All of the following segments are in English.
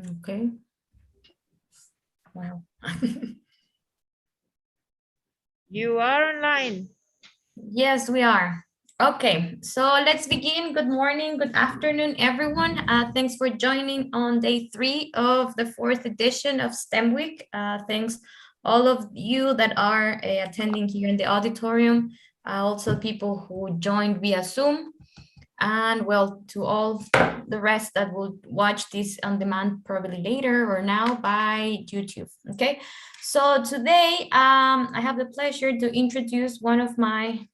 Okay. Wow. You are online. Yes, we are. Okay, so let's begin. Good morning, good afternoon, everyone. Thanks for joining on day 3 of the 4th edition of STEM Week. Thanks all of you that are attending here in the auditorium, also people who joined via Zoom, and well, to all the rest that will watch this on demand probably later or now by YouTube. Okay, so today I have the pleasure to introduce one of my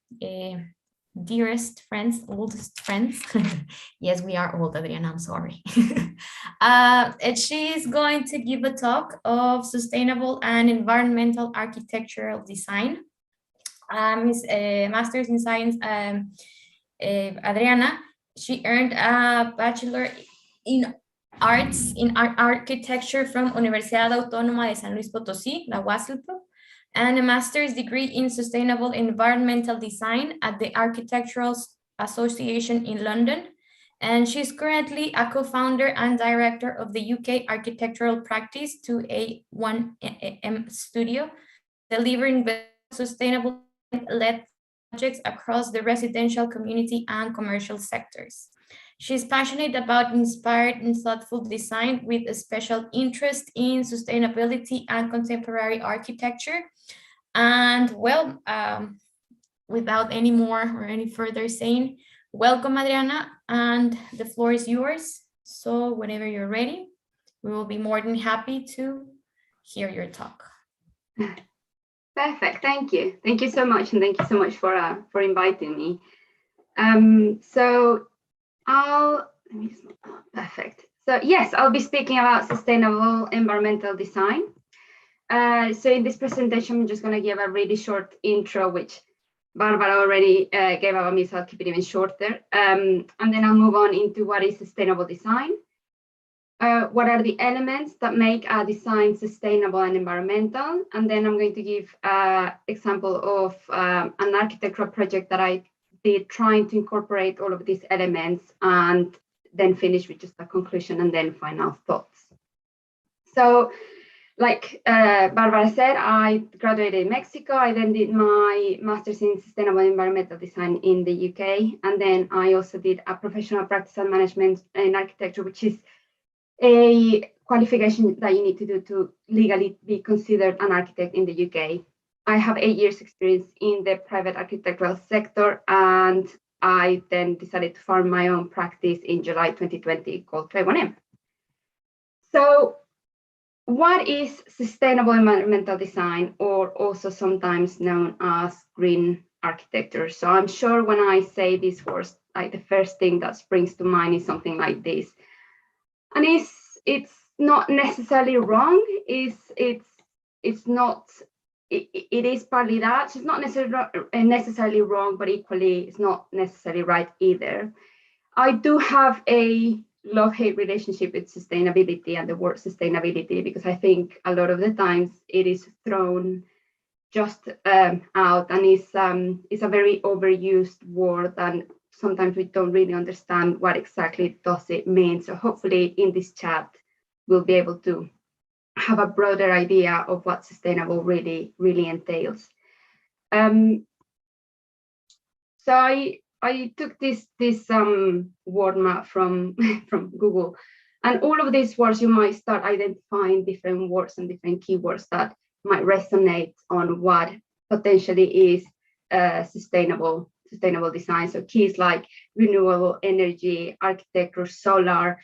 dearest friends, oldest friends. Yes, we are old, Adriana, I'm sorry. And she is going to give a talk of sustainable and environmental architectural design. His master's in science, Adriana, she earned a bachelor in arts in architecture from Universidad Autónoma de San Luis Potosí, la UASLP, and a master's degree in sustainable environmental design at the Architectural Association in London. And she's currently a co-founder and director of the UK architectural practice 2A1M studio, delivering sustainable led projects across the residential, community, and commercial sectors. She's passionate about inspired and thoughtful design with a special interest in sustainability and contemporary architecture. And well, without any more or any further saying, welcome, Adriana, and the floor is yours. So whenever you're ready, we will be more than happy to hear your talk. Perfect, thank you. Thank you so much, and thank you so much for inviting me. Perfect. So yes, I'll be speaking about sustainable environmental design. So in this presentation, I'm just going to give a really short intro, which Barbara already gave about me, so I'll keep it even shorter. And then I'll move on into what is sustainable design. What are the elements that make a design sustainable and environmental? And then I'm going to give an example of an architectural project that I did trying to incorporate all of these elements, and then finish with just a conclusion and then final thoughts. So like Barbara said, I graduated in Mexico. I then did my master's in sustainable environmental design in the UK. And then I also did a professional practice and management in architecture, which is a qualification that you need to do to legally be considered an architect in the UK. I have 8 years experience in the private architectural sector, and I then decided to form my own practice in July 2020 called 2A1M. So what is sustainable environmental design, or also sometimes known as green architecture? So I'm sure when I say these words, like the first thing that springs to mind is something like this. And it's not necessarily wrong. It is partly that. It's not necessarily wrong, but equally it's not necessarily right either. I do have a love-hate relationship with sustainability and the word sustainability, because I think a lot of the times it is thrown just out, and it's a very overused word, and sometimes we don't really understand what exactly does it mean. So hopefully in this chat, we'll be able to have a broader idea of what sustainable really entails. So I took this word map from Google, and all of these words, you might start identifying different words and different keywords that might resonate on what potentially is sustainable design. So keys like renewable energy, architecture, solar,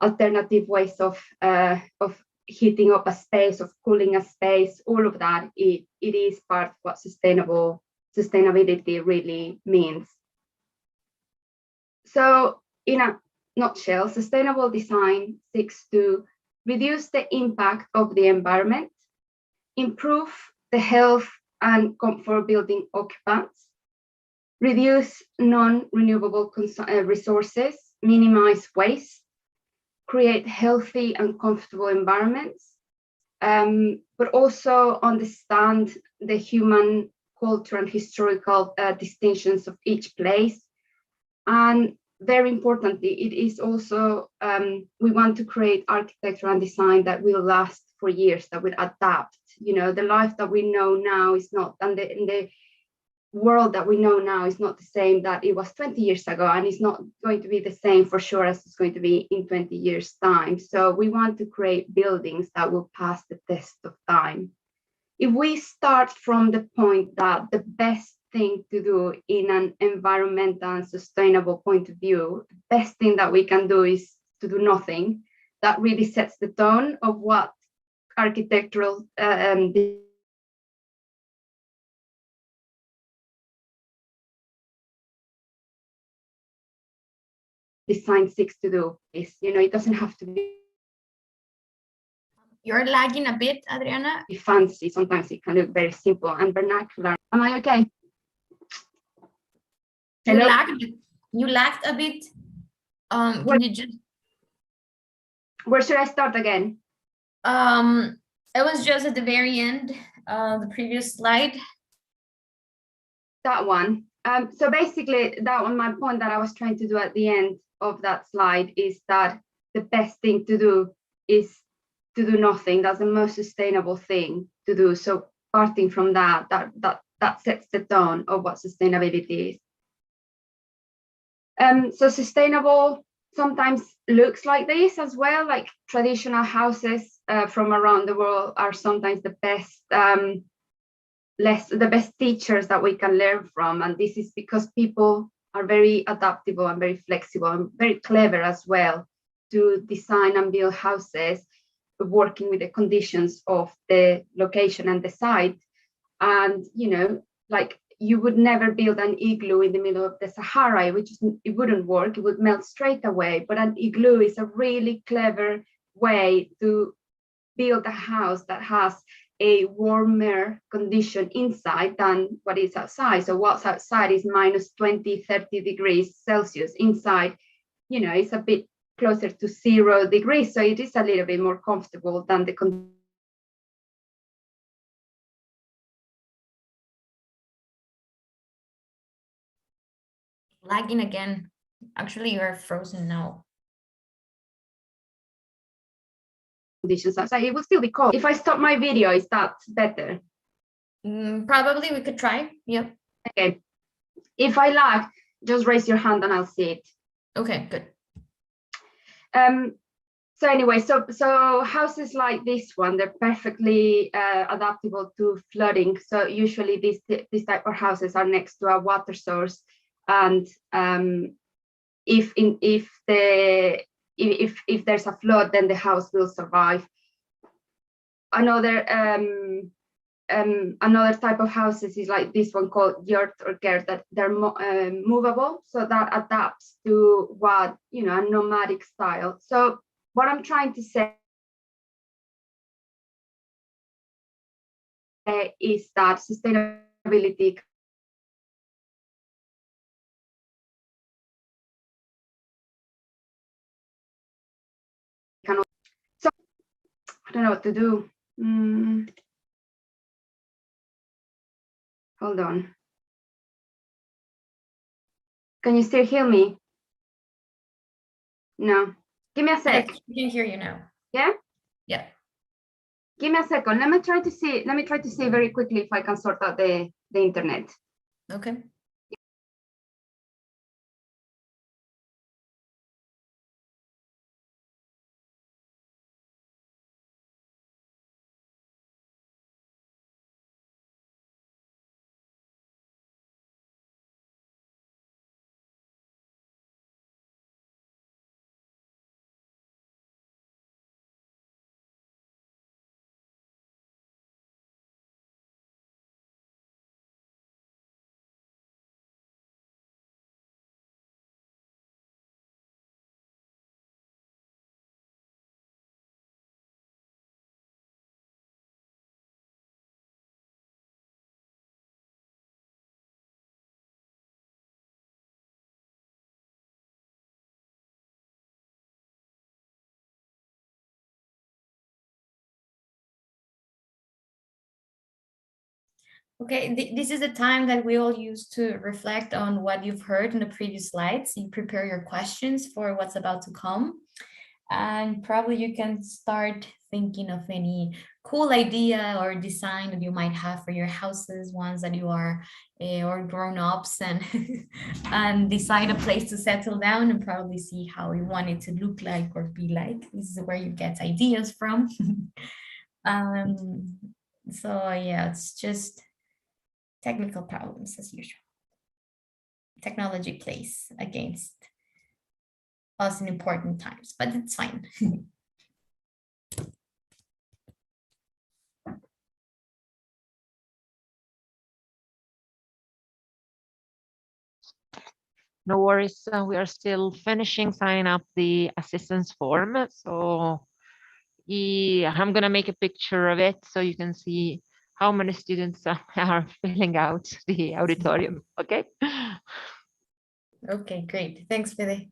alternative ways of heating up a space, of cooling a space, all of that, it is part of what sustainability really means. So in a nutshell, sustainable design seeks to reduce the impact of the environment, improve the health and comfort of building occupants, reduce non-renewable resources, minimize waste, create healthy and comfortable environments, but also understand the human, cultural and historical distinctions of each place, and very importantly, it is also, we want to create architecture and design that will last for years, that will adapt. You know, the life that we know now is not, and the world that we know now is not the same that it was 20 years ago, and it's not going to be the same for sure as it's going to be in 20 years time. So we want to create buildings that will pass the test of time. If we start from the point that the best thing to do in an environmental and sustainable point of view, the best thing that we can do is to do nothing, that really sets the tone of what architectural design seeks to do. Is, you know, it doesn't have to be You're lagging a bit, Adriana. fancy. Sometimes it can look very simple and vernacular. Am I okay? Hello? You lagged a bit. Can What- you just Where should I start again? it was just at the very end, the previous slide. That one. So basically, that one, my point that I was trying to do at the end of that slide is that the best thing to do is to do nothing. That's the most sustainable thing to do. So parting from that sets the tone of what sustainability is. So sustainable sometimes looks like this as well. Like traditional houses from around the world are sometimes the best. The best teachers that we can learn from, and this is because people are very adaptable and very flexible and very clever as well to design and build houses, working with the conditions of the location and the site. And you know, like you would never build an igloo in the middle of the Sahara, it wouldn't work, it would melt straight away. But an igloo is a really clever way to build a house that has a warmer condition inside than what is outside. So what's outside is minus 20, 30 degrees Celsius. Inside, you know, it's a bit closer to 0 degrees. So it is a little bit more comfortable than the Lagging again. Actually, you are frozen now. conditions outside. It will still be cold. If I stop my video, is that better? Probably we could try. Yep. Okay. If I lag, just raise your hand and I'll see it. Okay, good. So anyway, so houses like this one, they're perfectly adaptable to flooding. So usually these type of houses are next to a water source, and if there's a flood, then the house will survive. Another type of houses is like this one called yurt or gert, that they're movable, so that adapts to what, you know, a nomadic style. So what I'm trying to say is that sustainability can. So I don't know what to do. Hold on. Can you still hear me? No. Give me a sec. Yes, we can hear you now. Yeah? Yeah. Give me a second. Let me try to see very quickly if I can sort out the internet. Okay. Okay, this is the time that we all use to reflect on what you've heard in the previous slides. You prepare your questions for what's about to come. And probably you can start thinking of any cool idea or design that you might have for your houses, ones that you are or grown-ups, and and decide a place to settle down and probably see how you want it to look like or be like. This is where you get ideas from. So yeah, it's just technical problems as usual. Technology plays against us in important times, but it's fine. No worries. We are still finishing signing up the assistance form. So yeah, I'm going to make a picture of it so you can see how many students are filling out the auditorium. Okay. Okay, great. Thanks, Fede.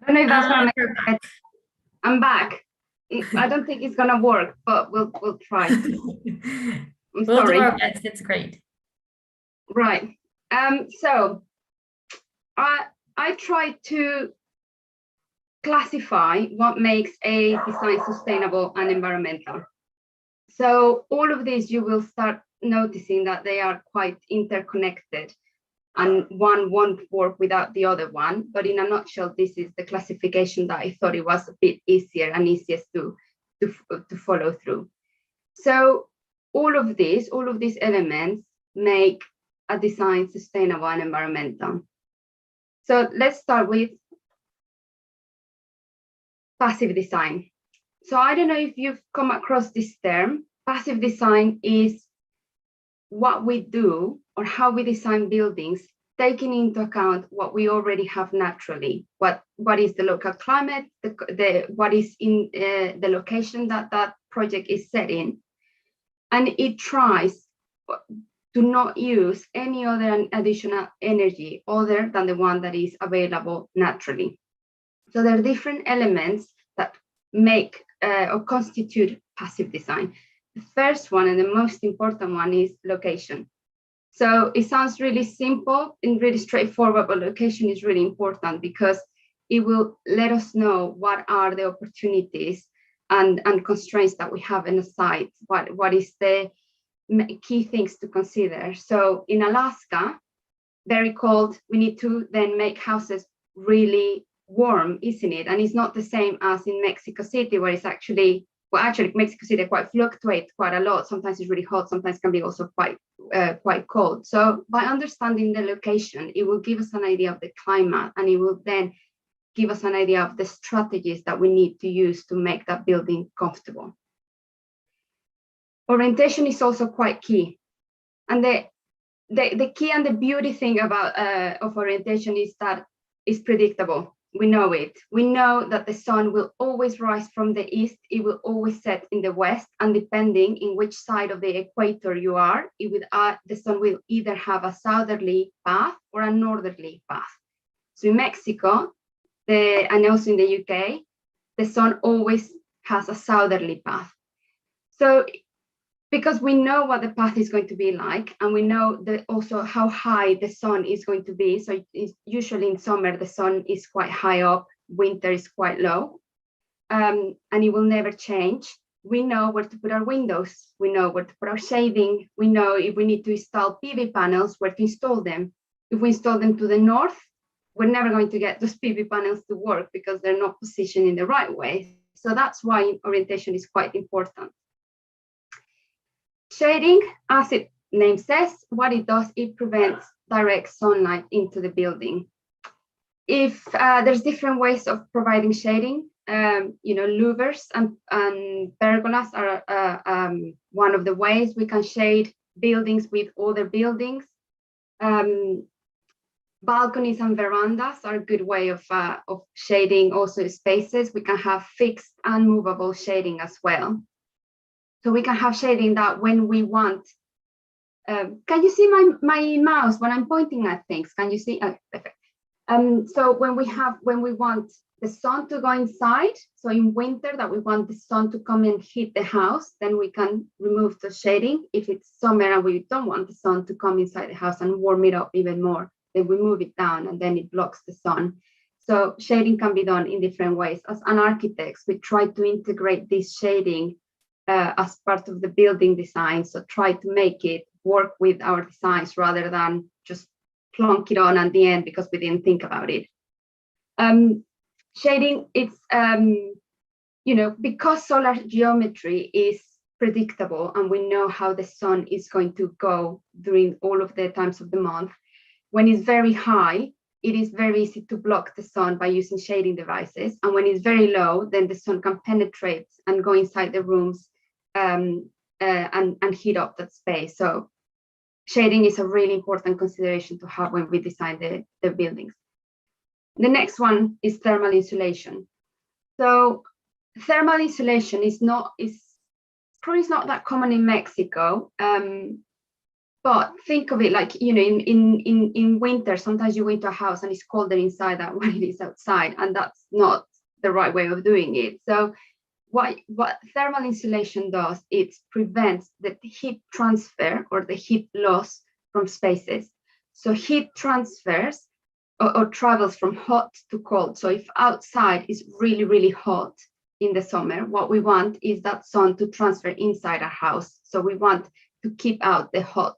I don't know if that's gonna You're make back. sense. I'm back. I don't think it's gonna work, but we'll try. I'm We'll sorry. do our best. It's great. Right. So I tried to classify what makes a design sustainable and environmental. So all of these, you will start noticing that they are quite interconnected, and one won't work without the other one. But in a nutshell, this is the classification that I thought it was a bit easier and easiest to follow through. So all of these elements make a design sustainable and environmental. So let's start with passive design. So I don't know if you've come across this term. Passive design is what we do or how we design buildings, taking into account what we already have naturally, what is the local climate, what is in the location that that project is set in. And it tries to not use any other additional energy other than the one that is available naturally. So there are different elements that make or constitute passive design. The first one and the most important one is location. So it sounds really simple and really straightforward, but location is really important because it will let us know what are the opportunities and constraints that we have in a site, what is the key things to consider. So in Alaska, very cold, we need to then make houses really warm, isn't it? And it's not the same as in Mexico City, where it's actually, well, actually Mexico City quite fluctuates quite a lot. Sometimes it's really hot, sometimes can be also quite cold. So by understanding the location, it will give us an idea of the climate, and it will then give us an idea of the strategies that we need to use to make that building comfortable. Orientation is also quite key. And the key and the beauty thing about of orientation is that it's predictable. We know it. We know that the sun will always rise from the east. It will always set in the west. And depending in which side of the equator you are, the sun will either have a southerly path or a northerly path. So in Mexico, and also in the UK, the sun always has a southerly path. So because we know what the path is going to be like, and we know also how high the sun is going to be. So usually in summer, the sun is quite high up, winter is quite low, and it will never change. We know where to put our windows. We know where to put our shading. We know if we need to install PV panels, where to install them. If we install them to the north, we're never going to get those PV panels to work because they're not positioned in the right way. So that's why orientation is quite important. Shading, as its name says, what it does, it prevents direct sunlight into the building. If there's different ways of providing shading, louvers and pergolas are one of the ways we can shade buildings with other buildings. Balconies and verandas are a good way of shading also spaces. We can have fixed and movable shading as well. So we can have shading that when we want Can you see my mouse when I'm pointing at things? Can you see? Oh, perfect. So when we want the sun to go inside, so in winter that we want the sun to come and hit the house, then we can remove the shading. If it's summer and we don't want the sun to come inside the house and warm it up even more, then we move it down and then it blocks the sun. So shading can be done in different ways. As an architect, we try to integrate this shading as part of the building design. So try to make it work with our designs rather than just plonk it on at the end because we didn't think about it. Shading, it's, because solar geometry is predictable and we know how the sun is going to go during all of the times of the month. When it's very high, it is very easy to block the sun by using shading devices. And when it's very low, then the sun can penetrate and go inside the rooms and heat up that space. So shading is a really important consideration to have when we design the buildings. The next one is thermal insulation. So thermal insulation is probably not that common in Mexico, but think of it like, in winter, sometimes you go into a house and it's colder inside than when it is outside, and that's not the right way of doing it. So what thermal insulation does, it prevents the heat transfer or the heat loss from spaces. So heat transfers or travels from hot to cold. So if outside is really, really hot in the summer, what we want is that sun to transfer inside our house. So we want to keep out the hot.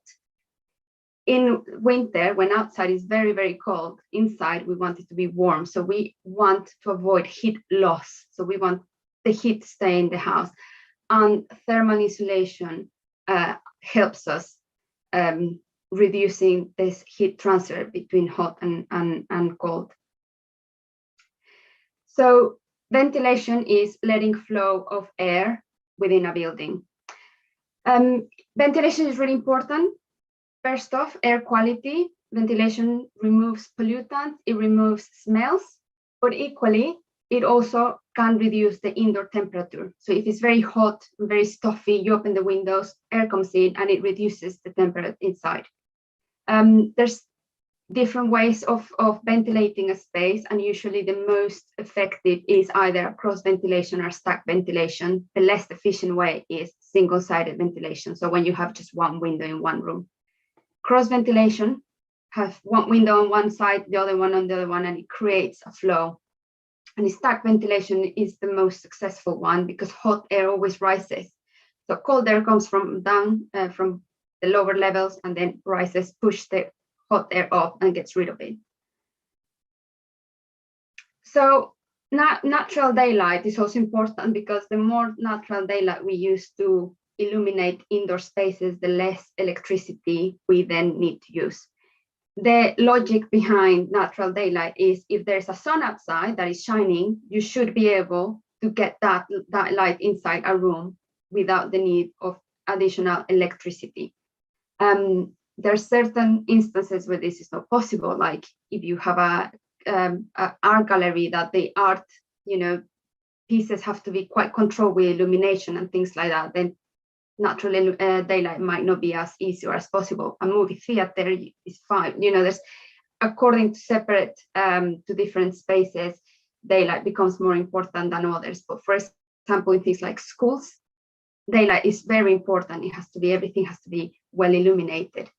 In winter, when outside is very, very cold, inside we want it to be warm. So we want to avoid heat loss. So we want the heat to stay in the house. And thermal insulation helps us reducing this heat transfer between hot and cold. So ventilation is letting flow of air within a building. Ventilation is really important. First off, air quality. Ventilation removes pollutants, it removes smells, but equally, it also can reduce the indoor temperature. So if it's very hot, very stuffy, you open the windows, air comes in, and it reduces the temperature inside. There's different ways of ventilating a space, and usually the most effective is either cross ventilation or stack ventilation. The less efficient way is single-sided ventilation. So when you have just one window in one room. Cross ventilation, have one window on one side, the other one on the other one, and it creates a flow. And stack ventilation is the most successful one because hot air always rises. So cold air comes from down, from the lower levels, and then rises, push the hot air up and gets rid of it. So natural daylight is also important because the more natural daylight we use to illuminate indoor spaces, the less electricity we then need to use. The logic behind natural daylight is if there's a sun outside that is shining, you should be able to get that light inside a room without the need of additional electricity. There are certain instances where this is not possible, like if you have a art gallery that the art, pieces have to be quite controlled with illumination and things like that, then natural daylight might not be as easy or as possible. A movie theater is fine. There's, according to separate to different spaces, daylight becomes more important than others. But for example, in things like schools, daylight is very important. Everything has to be well illuminated.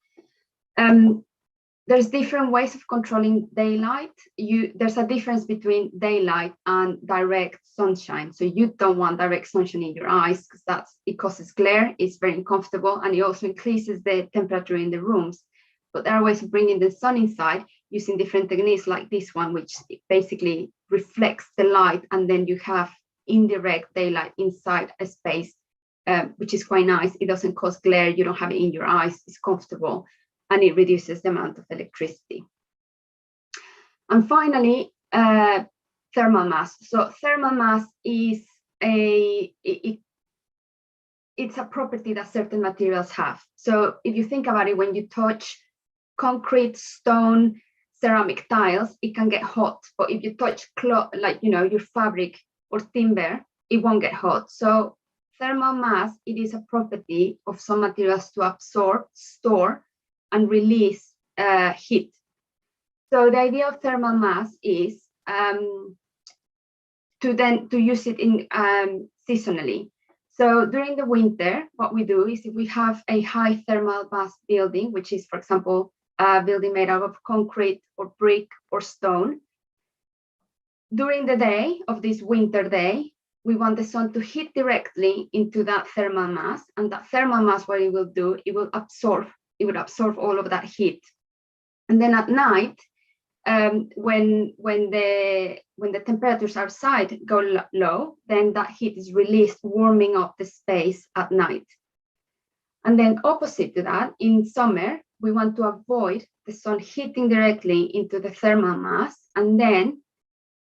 There's different ways of controlling daylight. There's a difference between daylight and direct sunshine. So you don't want direct sunshine in your eyes because it causes glare, it's very uncomfortable, and it also increases the temperature in the rooms. But there are ways of bringing the sun inside using different techniques like this one, which basically reflects the light, and then you have indirect daylight inside a space, which is quite nice. It doesn't cause glare, you don't have it in your eyes, it's comfortable, and it reduces the amount of electricity. And finally, thermal mass. So thermal mass is it's a property that certain materials have. So if you think about it, when you touch concrete, stone, ceramic tiles, it can get hot. But if you touch your fabric or timber, it won't get hot. So thermal mass, it is a property of some materials to absorb, store, and release heat. So the idea of thermal mass is to use it in seasonally. So during the winter, what we do is if we have a high thermal mass building, which is, for example, a building made out of concrete or brick or stone, during the day of this winter day, we want the sun to hit directly into that thermal mass, and that thermal mass, what it will do, it would absorb all of that heat. And then at night, when the temperatures outside go low, then that heat is released, warming up the space at night. And then opposite to that, in summer, we want to avoid the sun hitting directly into the thermal mass, and then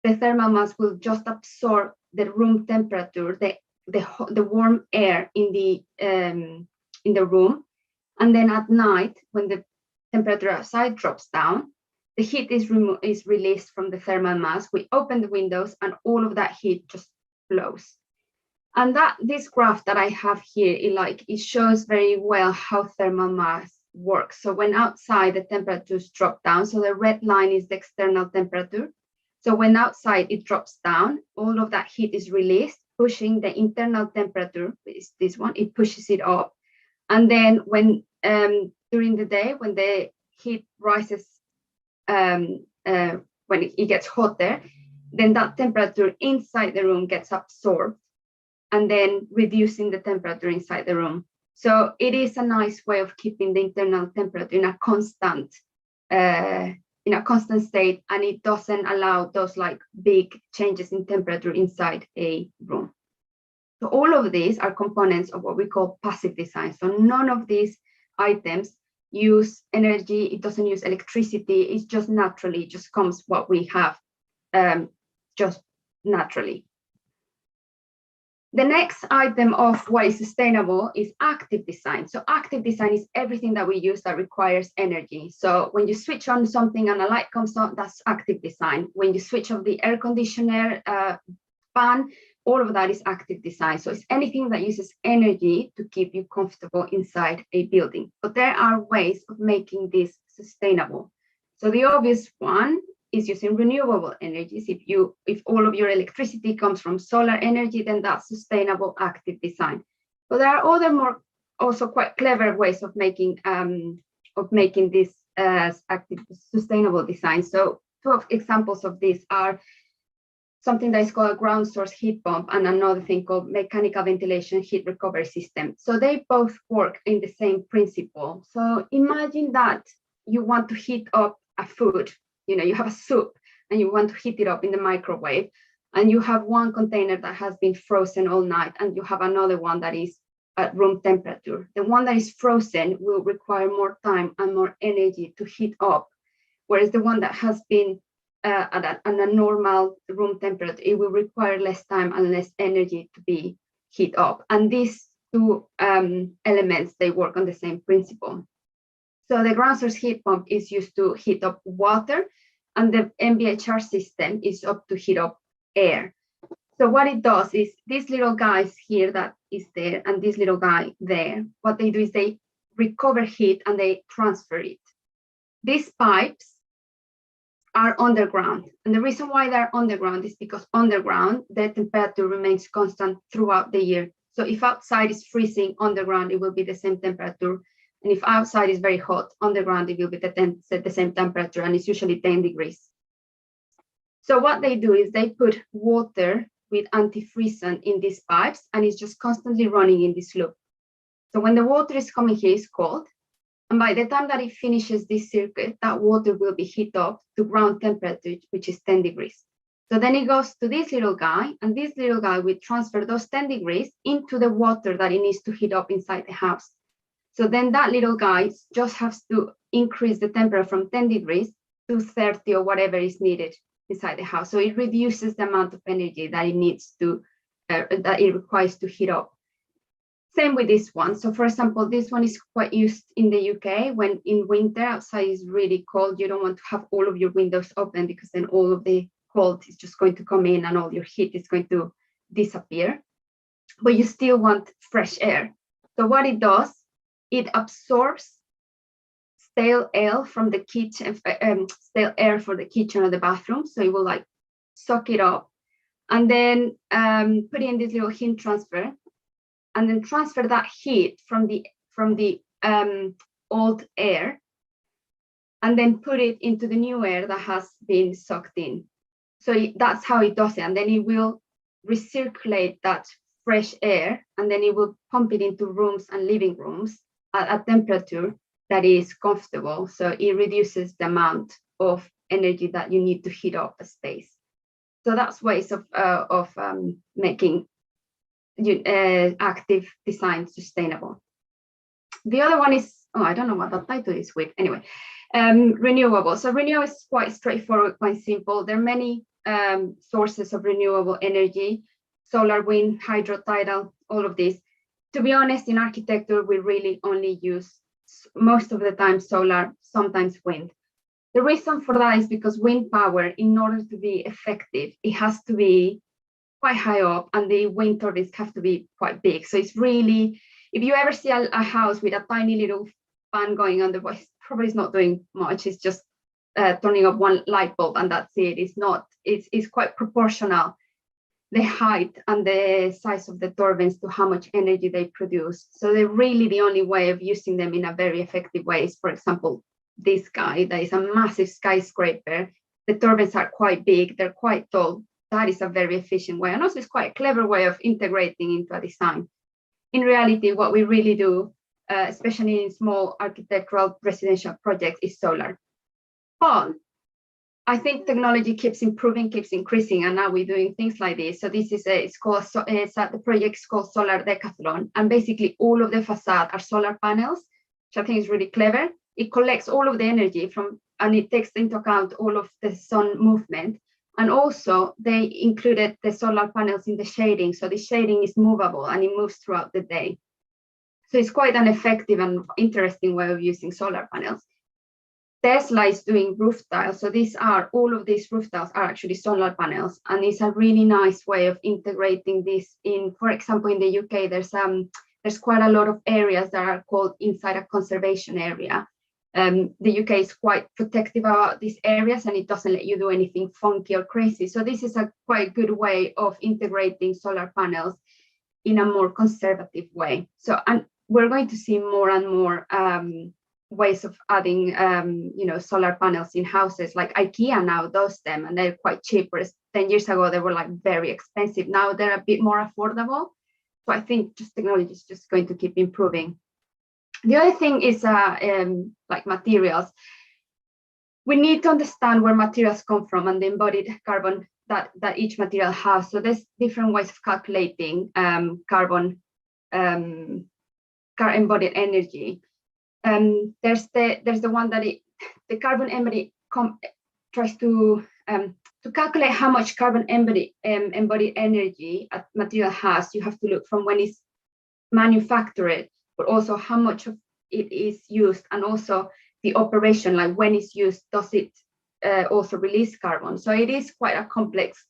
the thermal mass will just absorb the room temperature, the warm air in the room. And then at night, when the temperature outside drops down, the heat is released from the thermal mass. We open the windows and all of that heat just flows. And this graph that I have here, it shows very well how thermal mass works. So when outside the temperatures drop down, so the red line is the external temperature. So when outside it drops down, all of that heat is released, pushing the internal temperature, is this one, it pushes it up. And then when during the day, when the heat rises, when it gets hotter, then that temperature inside the room gets absorbed, and then reducing the temperature inside the room. So it is a nice way of keeping the internal temperature in a constant state, and it doesn't allow those like big changes in temperature inside a room. So all of these are components of what we call passive design. So none of these items use energy, it doesn't use electricity, it's just naturally, it just comes what we have just naturally. The next item of what is sustainable is active design. So active design is everything that we use that requires energy. So when you switch on something and a light comes on, that's active design. When you switch off the air conditioner, fan, all of that is active design. So it's anything that uses energy to keep you comfortable inside a building. But there are ways of making this sustainable. So the obvious one is using renewable energies. If all of your electricity comes from solar energy, then that's sustainable active design. But there are other more also quite clever ways of making this active sustainable design. So 2 examples of this are something that is called a ground source heat pump and another thing called mechanical ventilation heat recovery system. So they both work in the same principle. So imagine that you want to heat up a food. You have a soup and you want to heat it up in the microwave, and you have one container that has been frozen all night, and you have another one that is at room temperature. The one that is frozen will require more time and more energy to heat up, whereas the one that has been at a normal room temperature, it will require less time and less energy to be heat up. And these 2 elements, they work on the same principle. So the ground source heat pump is used to heat up water, and the MVHR system is up to heat up air. So what it does is these little guys here that is there and this little guy there, what they do is they recover heat and they transfer it. These pipes are underground. And the reason why they're underground is because underground, the temperature remains constant throughout the year. So if outside is freezing, underground, it will be the same temperature. And if outside is very hot, underground, it will be the same temperature, and it's usually 10 degrees. So what they do is they put water with antifreezing in these pipes, and it's just constantly running in this loop. So when the water is coming here, it's cold. And by the time that it finishes this circuit, that water will be heated up to ground temperature, which is 10 degrees. So then it goes to this little guy, and this little guy will transfer those 10 degrees into the water that it needs to heat up inside the house. So then that little guy just has to increase the temperature from 10 degrees to 30 or whatever is needed inside the house. So it reduces the amount of energy that it needs to, that it requires to heat up. Same with this one. So for example, this one is quite used in the UK when in winter outside is really cold. You don't want to have all of your windows open because then all of the cold is just going to come in and all your heat is going to disappear. but you still want fresh air. So what it does, it absorbs stale air from the kitchen, stale air for the kitchen or the bathroom. So it will like suck it up, and then put in this little heat transfer, and then transfer that heat from the old air, and then put it into the new air that has been sucked in. So that's how it does it, and then it will recirculate that fresh air, and then it will pump it into rooms and living rooms at a temperature that is comfortable. So it reduces the amount of energy that you need to heat up a space. So that's ways of making active design sustainable. The other one is, I don't know what the title is with. Anyway, renewable. So renewable is quite straightforward, quite simple. There are many sources of renewable energy: solar, wind, hydro, tidal, all of these. To be honest, in architecture, we really only use most of the time solar, sometimes wind. The reason for that is because wind power, in order to be effective, it has to be quite high up, and the wind turbines have to be quite big. So it's really, if you ever see a house with a tiny little fan going on, it's probably not doing much. It's just turning up one light bulb, and that's it. It's quite proportional, the height and the size of the turbines, to how much energy they produce. So they're really the only way of using them in a very effective way is, for example, this guy, that is a massive skyscraper. The turbines are quite big, they're quite tall. That is a very efficient way, and also it's quite a clever way of integrating into a design. In reality, what we really do, especially in small architectural residential projects, is solar. But I think technology keeps improving, keeps increasing, and now we're doing things like this. So this is the project is called Solar Decathlon, and basically all of the facade are solar panels, which I think is really clever. It collects all of the energy and it takes into account all of the sun movement. And also they included the solar panels in the shading. So the shading is movable and it moves throughout the day. So it's quite an effective and interesting way of using solar panels. Tesla is doing roof tiles. So all of these roof tiles are actually solar panels. And it's a really nice way of integrating this in, for example, in the UK, there's quite a lot of areas that are called inside a conservation area. The UK is quite protective about these areas, and it doesn't let you do anything funky or crazy. So this is a quite good way of integrating solar panels in a more conservative way. So, and we're going to see more and more ways of adding, solar panels in houses. Like IKEA now does them, and they're quite cheap. Whereas 10 years ago, they were like very expensive. Now they're a bit more affordable. So I think just technology is just going to keep improving. The other thing is like materials. We need to understand where materials come from and the embodied carbon that each material has. So there's different ways of calculating carbon embodied energy. There's the one that the carbon embodied tries to calculate how much carbon embodied energy a material has. You have to look from when it's manufactured, but also how much of it is used, and also the operation, like when it's used, does it also release carbon? So it is quite a complex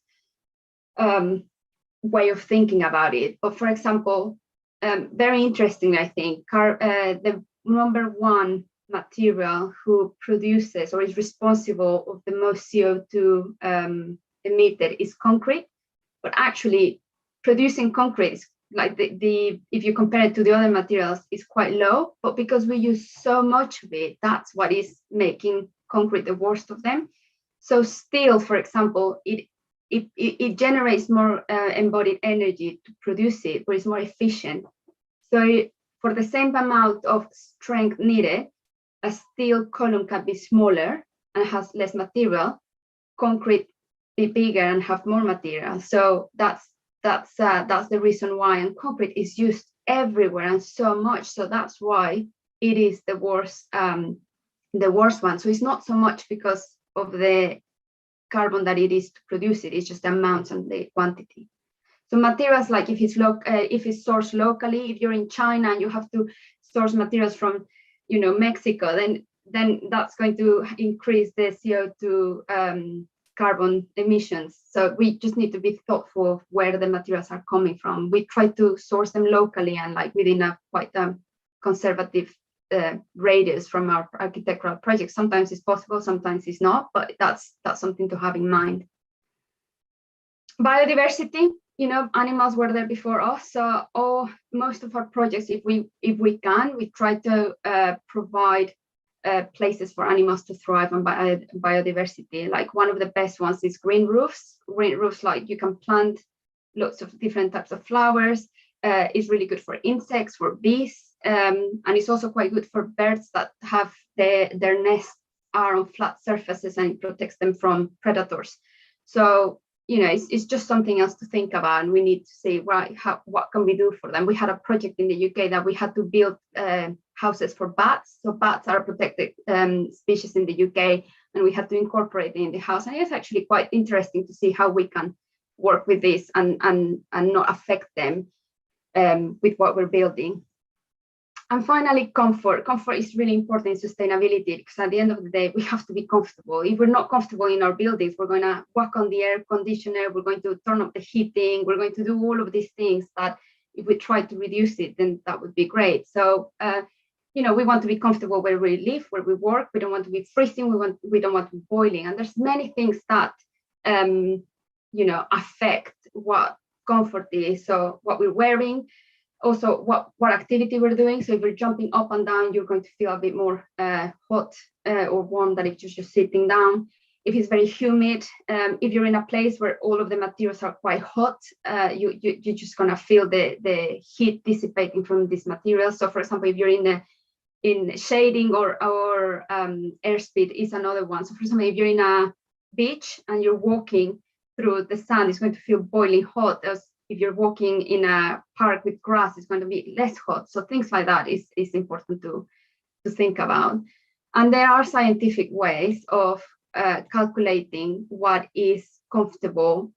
way of thinking about it. But for example, very interestingly, I think the number one material who produces or is responsible of the most CO2 emitted is concrete. But actually, producing concrete is like if you compare it to the other materials, is quite low, but because we use so much of it, that's what is making concrete the worst of them. So steel, for example, it generates more embodied energy to produce it, but it's more efficient. So for the same amount of strength needed, a steel column can be smaller and has less material, concrete be bigger and have more material. So that's the reason why, and concrete is used everywhere and so much. So that's why it is the worst one. So it's not so much because of the carbon that it is to produce it, it's just the amount and the quantity. So materials, like if it's sourced locally, if you're in China and you have to source materials from Mexico, then that's going to increase the CO2 carbon emissions. So we just need to be thoughtful of where the materials are coming from. We try to source them locally and like within a quite conservative radius from our architectural projects. Sometimes it's possible, sometimes it's not, but that's something to have in mind. Biodiversity, you know, animals were there before us. So most of our projects, if we can, we try to provide places for animals to thrive on biodiversity. Like one of the best ones is green roofs. Green roofs, like you can plant lots of different types of flowers. It's really good for insects, for bees, and it's also quite good for birds that have their nests are on flat surfaces, and it protects them from predators. So, you know, it's just something else to think about, and we need to see, right, what can we do for them? We had a project in the UK that we had to build houses for bats. So bats are a protected species in the UK, and we had to incorporate it in the house. And it's actually quite interesting to see how we can work with this and not affect them with what we're building. And finally, comfort. Comfort is really important in sustainability, because at the end of the day, we have to be comfortable. If we're not comfortable in our buildings, we're going to walk on the air conditioner, we're going to turn up the heating, we're going to do all of these things that if we try to reduce it, then that would be great. So, you know, we want to be comfortable where we live, where we work. We don't want to be freezing. We don't want to be boiling. And there's many things that, you know, affect what comfort is. So what we're wearing, also what activity we're doing. So if you're jumping up and down, you're going to feel a bit more hot or warm than if you're just sitting down. If it's very humid, if you're in a place where all of the materials are quite hot, you're just gonna feel the heat dissipating from these materials. So for example, if you're in shading or airspeed is another one. So for example, if you're in a beach and you're walking through the sand, it's going to feel boiling hot. As if you're walking in a park with grass, it's going to be less hot. So things like that is important to think about. And there are scientific ways of calculating what is comfortable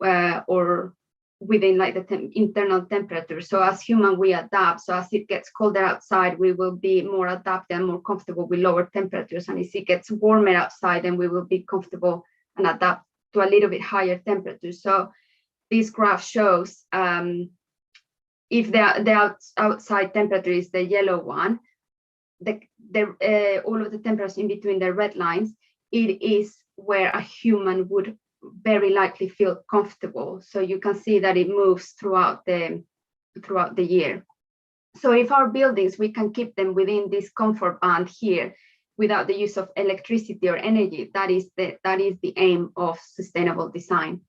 or within like the internal temperature. So as human, we adapt. So as it gets colder outside, we will be more adapted and more comfortable with lower temperatures. And as it gets warmer outside, then we will be comfortable and adapt to a little bit higher temperatures. So this graph shows if the outside temperature is the yellow one, all of the temperatures in between the red lines, it is where a human would very likely feel comfortable. So you can see that it moves throughout the year. So if our buildings, we can keep them within this comfort band here without the use of electricity or energy, that is the aim of sustainable design.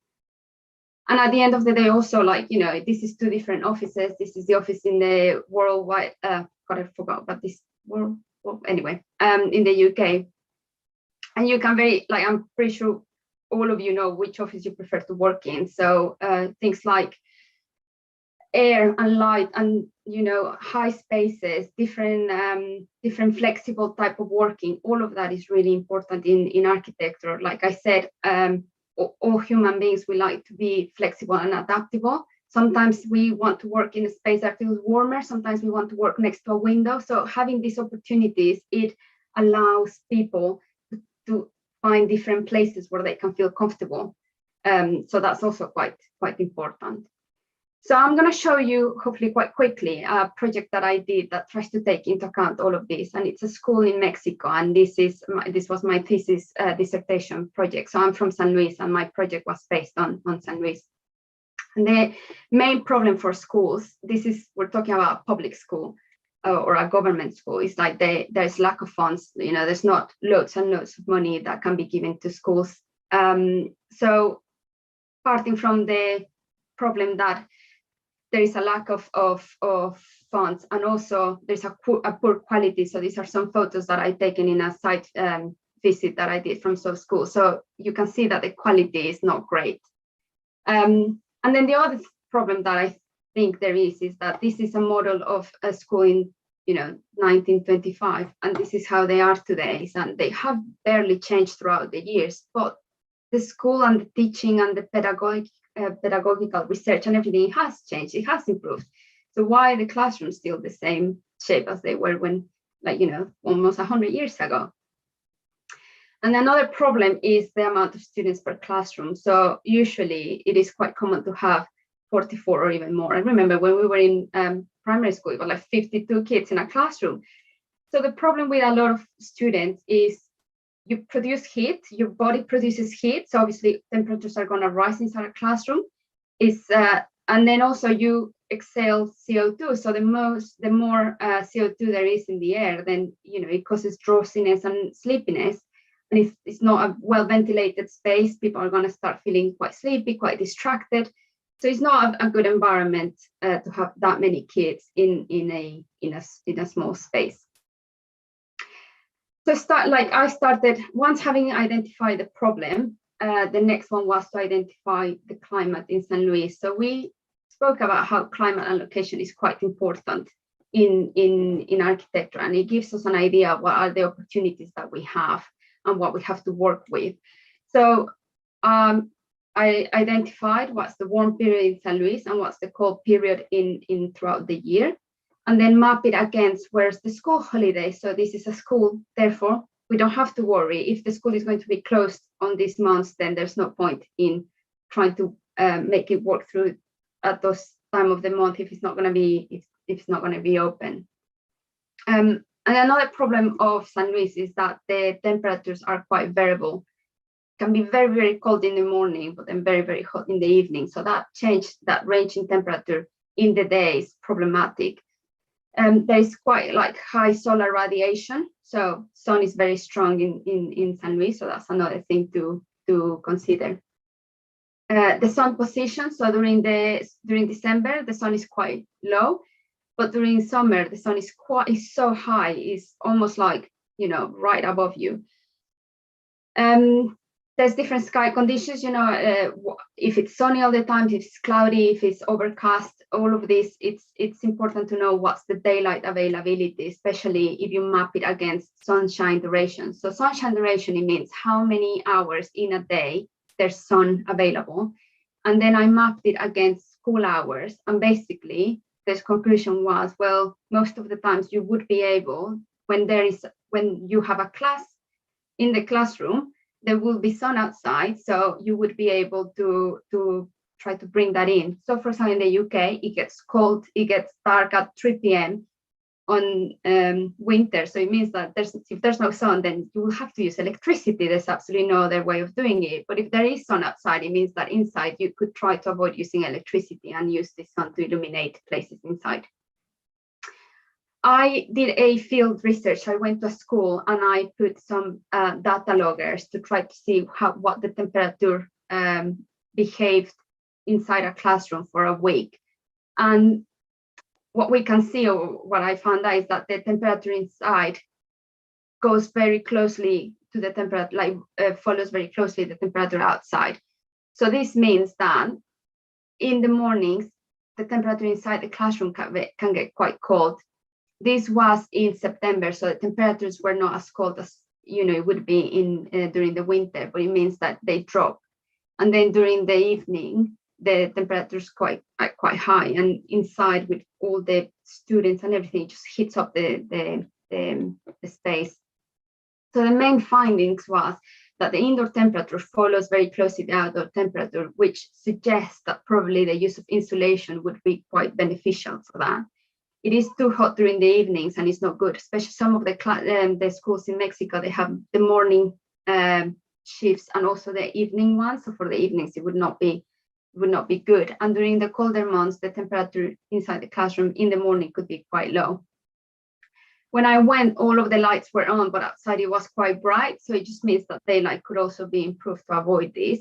And at the end of the day, also, like, you know, this is two different offices. This is the office in the worldwide, God, I forgot about this world, well, anyway, in the UK. And you can I'm pretty sure all of you know which office you prefer to work in. So things like air and light and, you know, high spaces, different flexible type of working, all of that is really important in architecture. Like I said, all human beings, we like to be flexible and adaptable. Sometimes we want to work in a space that feels warmer. Sometimes we want to work next to a window. So having these opportunities, it allows people to find different places where they can feel comfortable. So that's also quite important. So I'm going to show you, hopefully quite quickly, a project that I did that tries to take into account all of this. And it's a school in Mexico. And this was my thesis dissertation project. So I'm from San Luis, and my project was based on San Luis. And the main problem for schools, we're talking about a public school or a government school, is like there's lack of funds. You know, there's not loads and loads of money that can be given to schools. So parting from the problem that there is a lack of funds, and also there's a poor quality. So these are some photos that I've taken in a site visit that I did from some school. So you can see that the quality is not great. And then the other problem that I think there is that this is a model of a school in 1925, and this is how they are today. And they have barely changed throughout the years, but the school and the teaching and the pedagogical research and everything has changed. It has improved. So why are the classrooms still the same shape as they were when, almost 100 years ago? And another problem is the amount of students per classroom. So usually it is quite common to have 44 or even more. I remember when we were in primary school, it was like 52 kids in a classroom. So the problem with a lot of students is you produce heat, your body produces heat. So obviously temperatures are going to rise inside a classroom. And then also you exhale CO2. So the more CO2 there is in the air, then it causes drowsiness and sleepiness. And if it's not a well-ventilated space, people are going to start feeling quite sleepy, quite distracted. So it's not a good environment to have that many kids in a small space. So I started, once having identified the problem, the next one was to identify the climate in San Luis. So we spoke about how climate and location is quite important in architecture, and it gives us an idea of what are the opportunities that we have and what we have to work with. So I identified what's the warm period in San Luis and what's the cold period in throughout the year, and then map it against where's the school holiday. So this is a school, therefore we don't have to worry. If the school is going to be closed on these months, then there's no point in trying to make it work through at those time of the month if it's not going to be if it's not going to be open. And another problem of San Luis is that the temperatures are quite variable. It can be very, very cold in the morning, but then very, very hot in the evening. So that range in temperature in the day is problematic. There's quite high solar radiation. So sun is very strong in San Luis. So that's another thing to consider. The sun position. So during December, the sun is quite low, but during summer, the sun is so high, it's almost like, right above you. There's different sky conditions, if it's sunny all the time, if it's cloudy, if it's overcast, all of this, it's important to know what's the daylight availability, especially if you map it against sunshine duration. So sunshine duration, it means how many hours in a day there's sun available. And then I mapped it against school hours. And basically, this conclusion was, well, most of the times you would be able, when you have a class in the classroom, there will be sun outside, so you would be able to try to bring that in. So for example, in the UK, it gets cold, it gets dark at 3 p.m. on winter. So it means that if there's no sun, then you will have to use electricity. There's absolutely no other way of doing it. But if there is sun outside, it means that inside you could try to avoid using electricity and use the sun to illuminate places inside. I did a field research. I went to a school and I put some data loggers to try to see what the temperature behaved inside a classroom for a week. And what we can see, or what I found out, is that the temperature inside goes very closely to the temperature, follows very closely the temperature outside. So this means that in the mornings, the temperature inside the classroom can get quite cold. This was in September, so the temperatures were not as cold as it would be during the winter, but it means that they drop. And then during the evening, the temperature is quite high, and inside with all the students and everything, it just heats up the space. So the main findings was that the indoor temperature follows very closely the outdoor temperature, which suggests that probably the use of insulation would be quite beneficial for that. It is too hot during the evenings, and it's not good, especially some of the schools in Mexico, they have the morning shifts and also the evening ones. So for the evenings, it would not be good. And during the colder months, the temperature inside the classroom in the morning could be quite low. When I went, all of the lights were on, but outside it was quite bright. So it just means that daylight could also be improved to avoid this.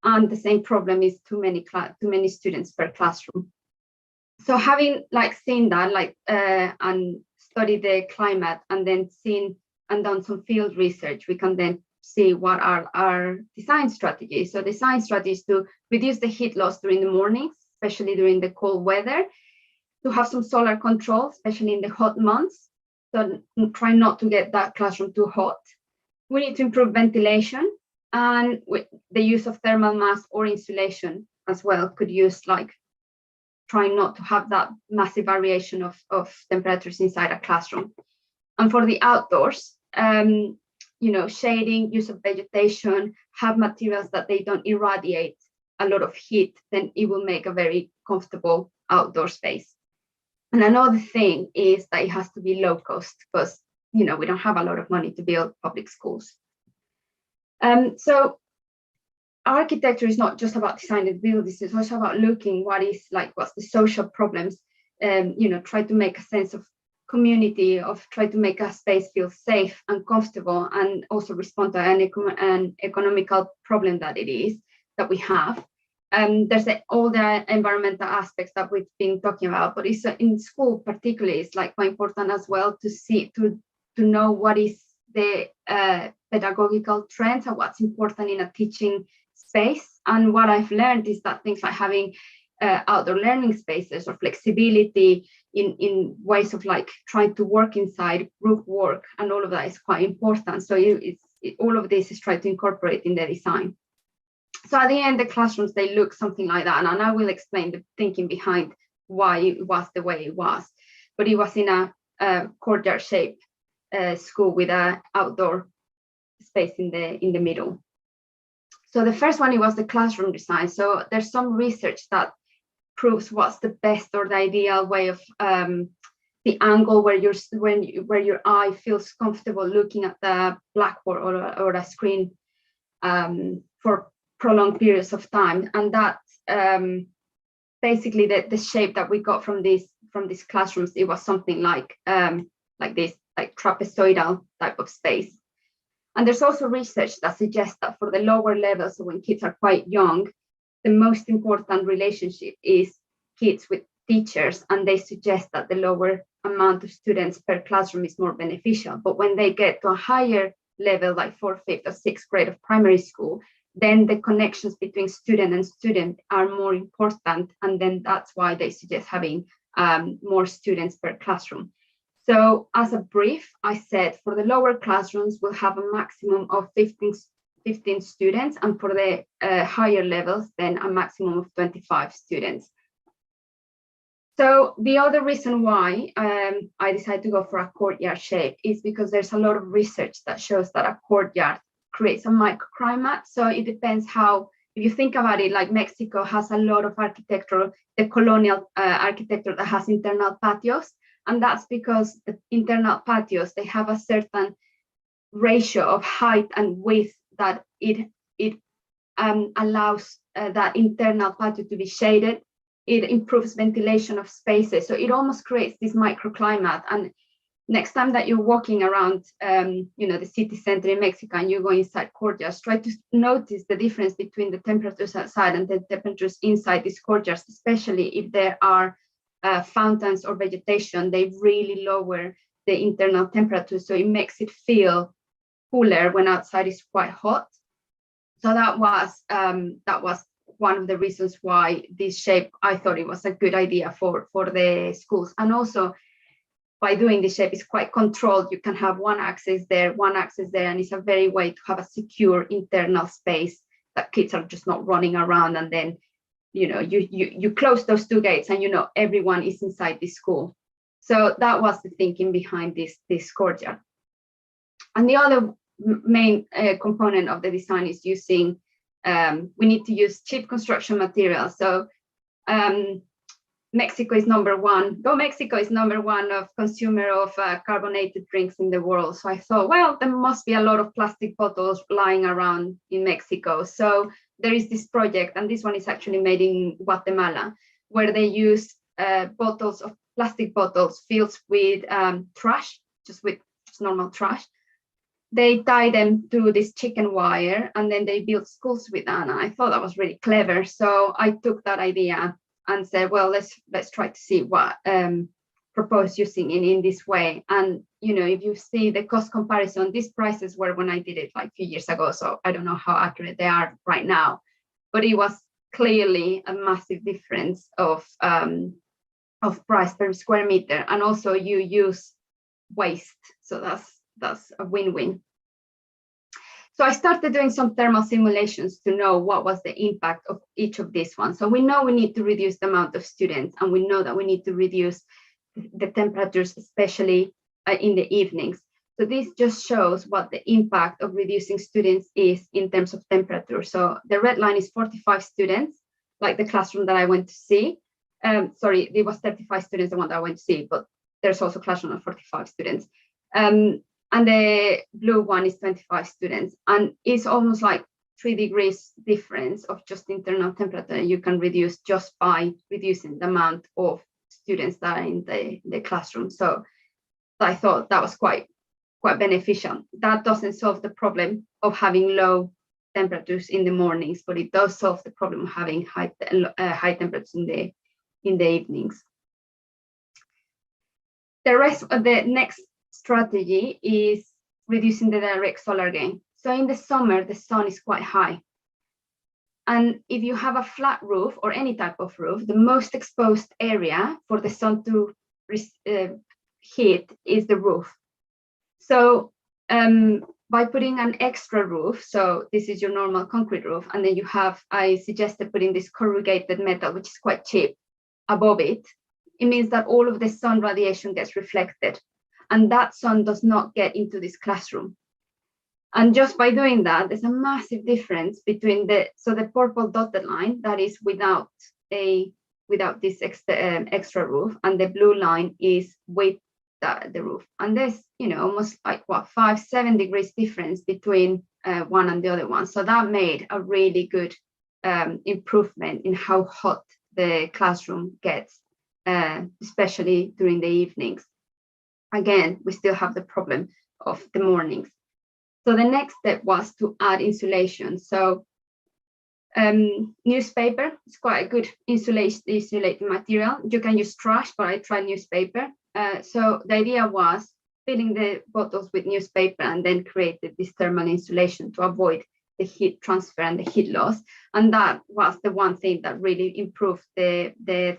And the same problem is too many students per classroom. So having seen that, and studied the climate, and then seen and done some field research, we can then see what are our design strategies. So design strategies to reduce the heat loss during the mornings, especially during the cold weather, to have some solar control, especially in the hot months. So try not to get that classroom too hot. We need to improve ventilation, and with the use of thermal mass or insulation as well could use, try not to have that massive variation of temperatures inside a classroom. And for the outdoors, shading, use of vegetation, have materials that they don't irradiate a lot of heat, then it will make a very comfortable outdoor space. And another thing is that it has to be low cost, because we don't have a lot of money to build public schools. So architecture is not just about designing buildings, it's also about looking what's the social problems, try to make a sense of community, try to make a space feel safe and comfortable, and also respond to an economical problem that we have. There's all the environmental aspects that we've been talking about, but it's in school particularly, it's quite important as well to know what is the pedagogical trends and what's important in a teaching space. And what I've learned is that things like having outdoor learning spaces or flexibility in ways of trying to work inside, group work, and all of that is quite important. So all of this is trying to incorporate in the design. So at the end, the classrooms, they look something like that. And I will explain the thinking behind why it was the way it was. But it was in a courtyard shape school with an outdoor space in the middle. So the first one, it was the classroom design. So there's some research that proves what's the best or the ideal way of the angle where your eye feels comfortable looking at the blackboard or a screen for prolonged periods of time. And that basically the shape that we got from these classrooms, it was something like this, like trapezoidal type of space. And there's also research that suggests that for the lower levels, so when kids are quite young, the most important relationship is kids with teachers, and they suggest that the lower amount of students per classroom is more beneficial. But when they get to a higher level, like 4th, 5th, or 6th grade of primary school, then the connections between student and student are more important, and then that's why they suggest having more students per classroom. So as a brief, I said for the lower classrooms, we'll have a maximum of 15 students, and for the higher levels, then a maximum of 25 students. So the other reason why I decided to go for a courtyard shape is because there's a lot of research that shows that a courtyard creates a microclimate. So it depends how, if you think about it, like Mexico has a lot of architectural, the colonial architecture that has internal patios. And that's because the internal patios, they have a certain ratio of height and width that it allows that internal patio to be shaded. It improves ventilation of spaces. So it almost creates this microclimate. And next time that you're walking around, the city center in Mexico and you go inside courtyards, try to notice the difference between the temperatures outside and the temperatures inside these courtyards, especially if there are fountains or vegetation. They really lower the internal temperature, so it makes it feel cooler when outside is quite hot. So that was one of the reasons why this shape, I thought it was a good idea for the schools. And also by doing this shape, it's quite controlled. You can have one axis there, and it's a very way to have a secure internal space that kids are just not running around, and then you close those two gates and everyone is inside the school. So that was the thinking behind this courtyard. And the other main component of the design is using, we need to use cheap construction materials. So Mexico is number one. Mexico is number one of consumer of carbonated drinks in the world. So I thought, well, there must be a lot of plastic bottles lying around in Mexico. So there is this project, and this one is actually made in Guatemala, where they use plastic bottles filled with trash, just normal trash. They tie them to this chicken wire, and then they build schools with that. And I thought that was really clever. So I took that idea and said, well, let's try to see what propose using in this way. And if you see the cost comparison, these prices were when I did it like a few years ago, so I don't know how accurate they are right now, but it was clearly a massive difference of price per square meter. And also you use waste, so that's a win-win. So I started doing some thermal simulations to know what was the impact of each of these ones. So we know we need to reduce the amount of students, and we know that we need to reduce the temperatures, especially in the evenings. So this just shows what the impact of reducing students is in terms of temperature. So the red line is 45 students, like the classroom that I went to see. Sorry, it was 35 students, the one that I went to see, but there's also a classroom of 45 students. And the blue one is 25 students. And it's almost like 3 degrees difference of just internal temperature you can reduce just by reducing the amount of students that are in the classroom. So I thought that was quite beneficial. That doesn't solve the problem of having low temperatures in the mornings, but it does solve the problem of having high temperatures in the evenings. The rest of the next strategy is reducing the direct solar gain. So in the summer, the sun is quite high. And if you have a flat roof or any type of roof, the most exposed area for the sun to hit is the roof. So by putting an extra roof, so this is your normal concrete roof, and then I suggested putting this corrugated metal, which is quite cheap, above it. It means that all of the sun radiation gets reflected, and that sun does not get into this classroom. And just by doing that, there's a massive difference between the purple dotted line that is without this extra roof, and the blue line is with the roof. And there's almost like 5-7 degrees difference between one and the other one. So that made a really good improvement in how hot the classroom gets, especially during the evenings. Again, we still have the problem of the mornings. So the next step was to add insulation. So newspaper is quite a good insulating material. You can use trash, but I tried newspaper. So the idea was filling the bottles with newspaper and then created this thermal insulation to avoid the heat transfer and the heat loss. And that was the one thing that really improved the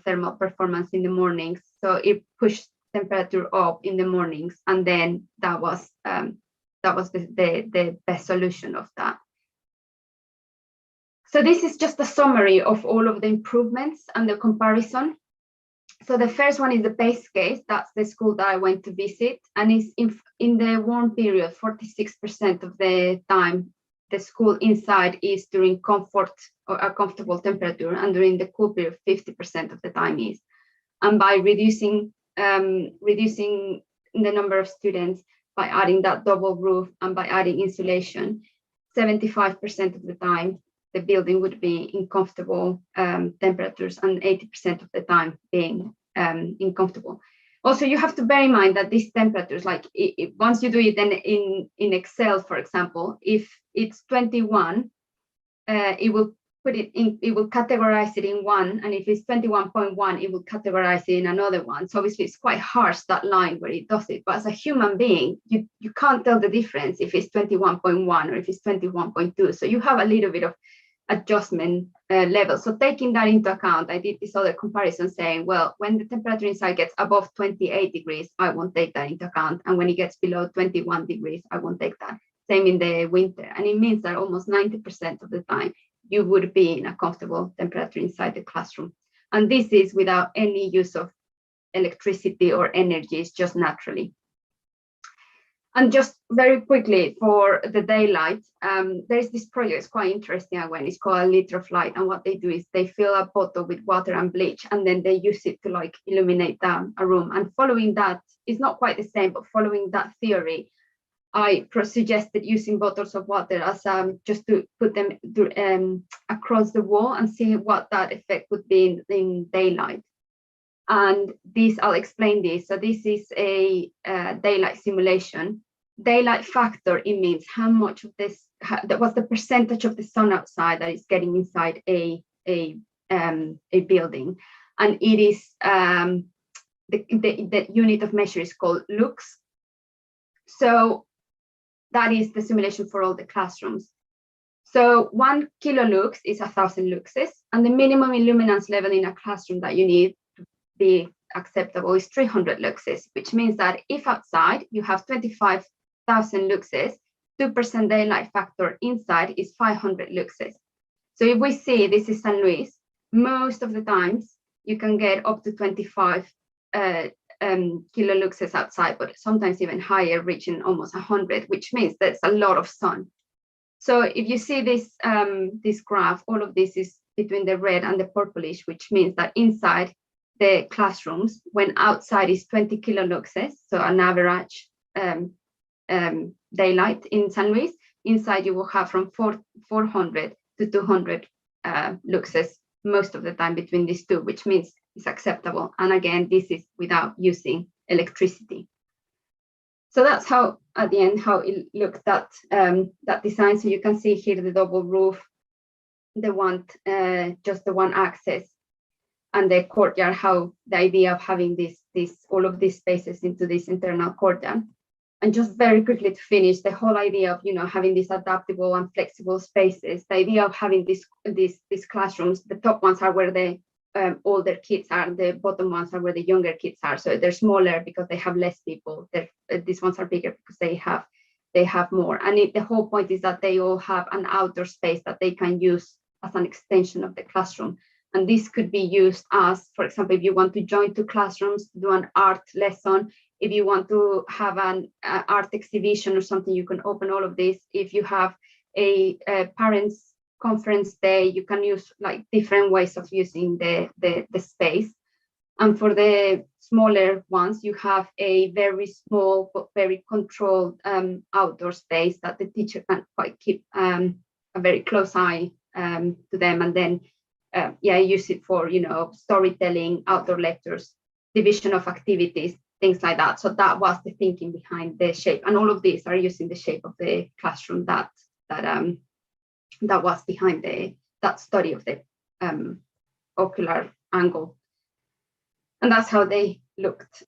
thermal performance in the mornings. So it pushed temperature up in the mornings, and then that was the best solution of that. So this is just a summary of all of the improvements and the comparison. So the first one is the base case. That's the school that I went to visit, and it's in the warm period, 46% of the time the school inside is during comfort or a comfortable temperature, and during the cool period, 50% of the time is. And by reducing the number of students, by adding that double roof and by adding insulation, 75% of the time the building would be in comfortable temperatures, and 80% of the time being uncomfortable. Also, you have to bear in mind that these temperatures, like once you do it then in Excel, for example, if it's 21, it will categorize it in one, and if it's 21.1, it will categorize it in another one. So obviously it's quite harsh, that line where it does it. But as a human being, you can't tell the difference if it's 21.1 or if it's 21.2. So you have a little bit of adjustment level. So taking that into account, I did this other comparison saying, well, when the temperature inside gets above 28 degrees, I won't take that into account. And when it gets below 21 degrees, I won't take that. Same in the winter. And it means that almost 90% of the time, you would be in a comfortable temperature inside the classroom. And this is without any use of electricity or energy, it's just naturally. And just very quickly for the daylight, there's this project, it's quite interesting when it's called A Liter of Light. And what they do is they fill a bottle with water and bleach, and then they use it to like illuminate a room. And following that, it's not quite the same, but following that theory, I suggested using bottles of water as just to put them across the wall and see what that effect would be in daylight. And this, I'll explain this. So this is a daylight simulation. Daylight factor, it means how much of this, what's the percentage of the sun outside that is getting inside a building. And it is, the unit of measure is called lux. So that is the simulation for all the classrooms. So 1 kilolux is 1,000 luxes, and the minimum illuminance level in a classroom that you need to be acceptable is 300 luxes, which means that if outside you have 25,000 luxes, 2% daylight factor inside is 500 luxes. So if we see this is San Luis, most of the times you can get up to 25 kiloluxes outside, but sometimes even higher, reaching almost 100, which means that's a lot of sun. So if you see this, this graph, all of this is between the red and the purplish, which means that inside the classrooms, when outside is 20 kiloluxes, so an average daylight in San Luis, inside you will have from 400 to 200 luxes most of the time between these two, which means it's acceptable. And again, this is without using electricity. So that's how, at the end, how it looked, that design. So you can see here the double roof, the one, just the one access, and the courtyard, how the idea of having all of these spaces into this internal courtyard. And just very quickly to finish, the whole idea of, you know, having these adaptable and flexible spaces, the idea of having these classrooms, the top ones are where the older kids are, the bottom ones are where the younger kids are. So they're smaller because they have less people. These ones are bigger because they have more. And the whole point is that they all have an outdoor space that they can use as an extension of the classroom. And this could be used as, for example, if you want to join two classrooms to do an art lesson, if you want to have an art exhibition or something, you can open all of this. If you have a parents conference day, you can use like different ways of using the space. And for the smaller ones, you have a very small but very controlled outdoor space that the teacher can quite keep a very close eye to them, and then use it for, you know, storytelling, outdoor lectures, division of activities, things like that. So that was the thinking behind the shape, and all of these are using the shape of the classroom that was behind that study of the ocular angle. And that's how they looked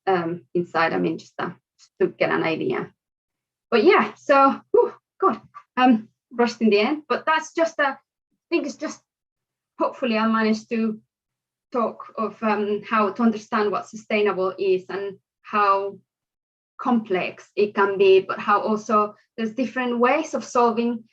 inside. I mean, just to get an idea. But yeah, so rushed in the end. But that's just I think it's just, hopefully I managed to talk of how to understand what sustainable is and how complex it can be, but how also there's different ways of solving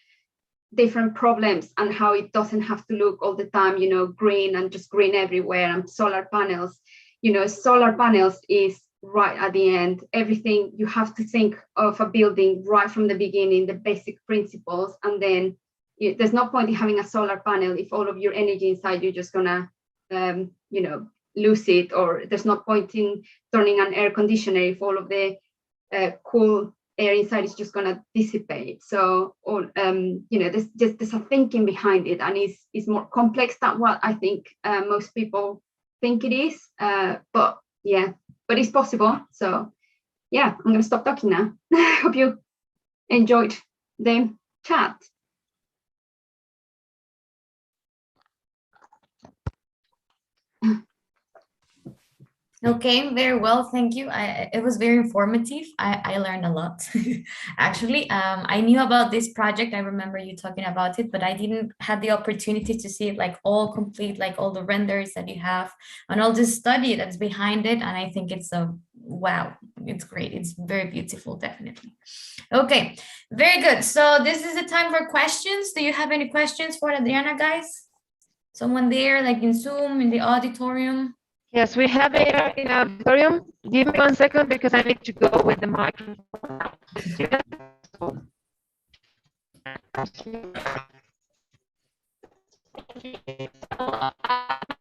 different problems, and how it doesn't have to look all the time, you know, green and just green everywhere. And solar panels, you know, solar panels is right at the end. Everything, you have to think of a building right from the beginning, the basic principles, and then there's no point in having a solar panel if all of your energy inside you're just gonna you know, lose it, or there's no point in turning an air conditioner if all of the cool air inside is just gonna dissipate. So all you know, there's a thinking behind it, and it's more complex than what I think most people think it is, but it's possible. So yeah, I'm gonna stop talking now. Hope you enjoyed the chat. Okay, very well, thank you. It was very informative. I learned a lot, actually. I knew about this project. I remember you talking about it, but I didn't have the opportunity to see it like all complete, like all the renders that you have and all this study that's behind it. And I think it's wow, it's great. It's very beautiful, definitely. Okay, very good. So this is the time for questions. Do you have any questions for Adriana, guys? Someone there, like in Zoom, in the auditorium? Yes, we have here in our auditorium. Give me 1 second because I need to go with the microphone.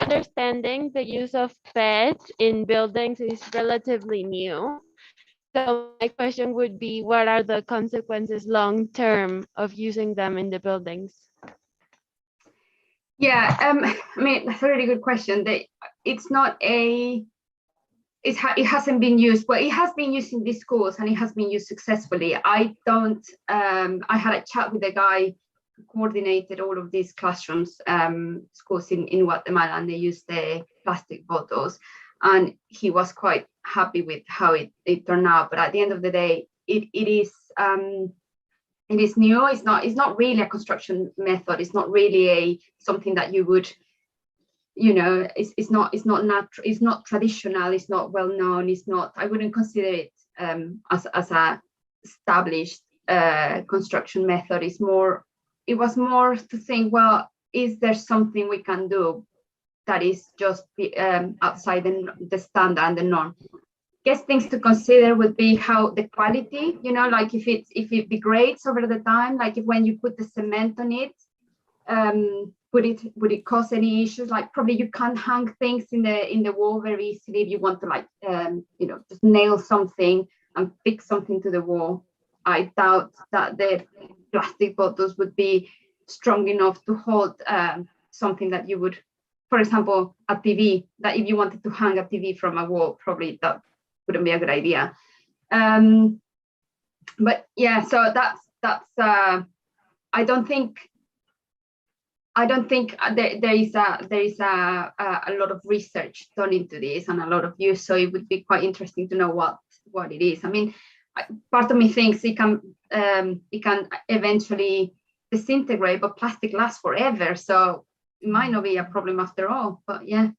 Understanding the use of PET in buildings is relatively new. So my question would be, what are the consequences long term of using them in the buildings? Yeah, I mean, that's a really good question. It's not it hasn't been used, but it has been used in these schools and it has been used successfully. I had a chat with a guy who coordinated all of these classrooms, schools in Guatemala, and they used the plastic bottles, and he was quite happy with how it turned out. But at the end of the day, it is new. It's not really a construction method. It's not really something that you would, you know, it's not traditional. It's not well known. I wouldn't consider it as a established construction method. It was more to think, well, is there something we can do that is just outside the standard and the norm? guess things to consider would be how the quality, you know, like if it degrades over the time, like if when you put the cement on it, would it cause any issues? Like probably you can't hang things in the wall very easily if you want to, like, you know, just nail something and fix something to the wall. I doubt that the plastic bottles would be strong enough to hold something that you would, for example, a TV, that if you wanted to hang a TV from a wall, probably that wouldn't be a good idea. But yeah, so that's I don't think there is a lot of research done into this and a lot of use, so it would be quite interesting to know what it is. I mean, part of me thinks it can eventually disintegrate, but plastic lasts forever, so it might not be a problem after all. But yeah,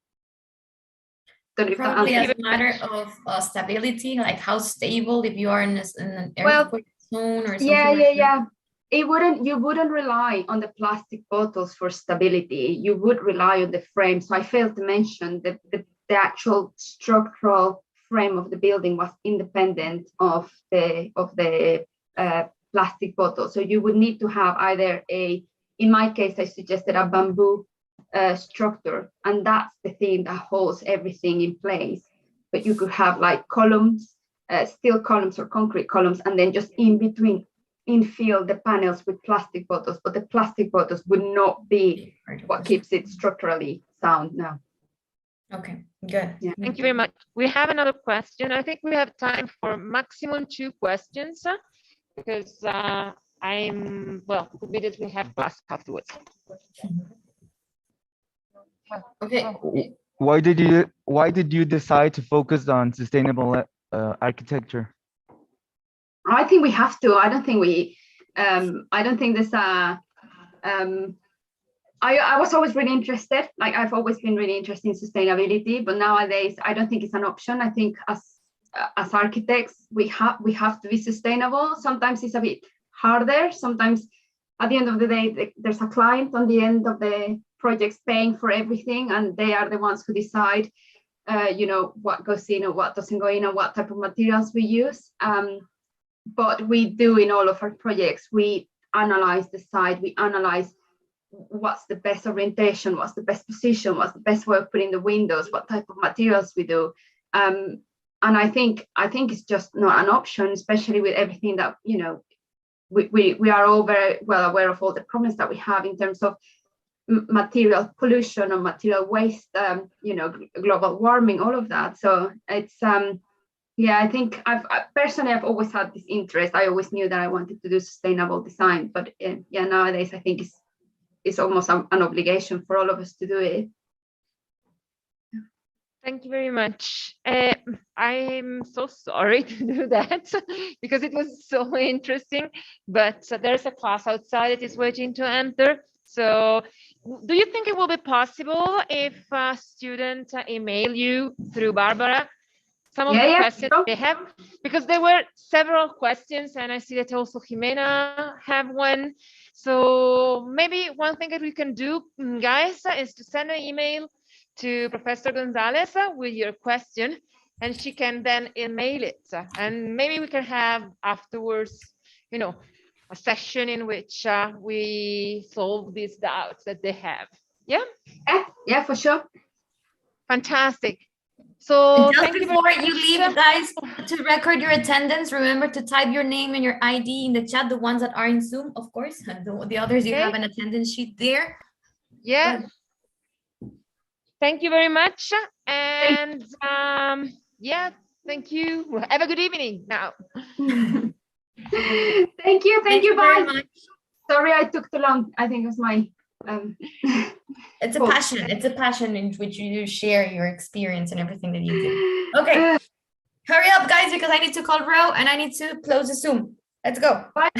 probably as a matter of stability, like how stable, if you are in an earthquake zone or something. Yeah. You wouldn't rely on the plastic bottles for stability. You would rely on the frame. So I failed to mention that the actual structural frame of the building was independent of the plastic bottle. So you would need to have either in my case, I suggested a bamboo structure, and that's the thing that holds everything in place. But you could have like columns, steel columns or concrete columns, and then just in between infill the panels with plastic bottles, but the plastic bottles would not be what keeps it structurally sound now. Okay, good. Yeah. Thank you very much. We have another question. I think we have time for maximum 2 questions because immediately have class afterwards. Okay. Why did you decide to focus on sustainable architecture? I think we have to. I don't think there's a I was always really interested, like I've always been really interested in sustainability, but nowadays I don't think it's an option. I think as architects, we have to be sustainable. Sometimes it's a bit harder. Sometimes at the end of the day, there's a client on the end of the projects paying for everything, and they are the ones who decide, you know, what goes in or what doesn't go in and what type of materials we use. But we do in all of our projects, we analyze the site, we analyze what's the best orientation, what's the best position, what's the best way of putting the windows, what type of materials we do. And I think it's just not an option, especially with everything that, you know, we are all very well aware of all the problems that we have in terms of material pollution or material waste, you know, global warming, all of that. So it's, yeah, I think I've always had this interest. I always knew that I wanted to do sustainable design, but yeah, nowadays I think it's almost an obligation for all of us to do it. Thank you very much. I'm so sorry to do that because it was so interesting, but there's a class outside that is waiting to enter. So do you think it will be possible if a student email you through Barbara some of the questions they have? Because there were several questions and I see that also Jimena have one. So maybe one thing that we can do, guys, is to send an email to Professor Gonzalez with your question, and she can then email it. And maybe we can have afterwards, you know, a session in which we solve these doubts that they have. Yeah? Yeah, for sure. Fantastic. So just before you leave, guys, to record your attendance, remember to type your name and your ID in the chat, the ones that are in Zoom, of course. The others, you have an attendance sheet there. Yeah. Thank you very much. And yeah, thank you. Have a good evening now. Thank you, bye. Very much. Sorry I took too long. I think it was my it's a passion. It's a passion in which you share your experience and everything that you do. Okay. Hurry up, guys, because I need to call Ro and I need to close the Zoom. Let's go. Bye.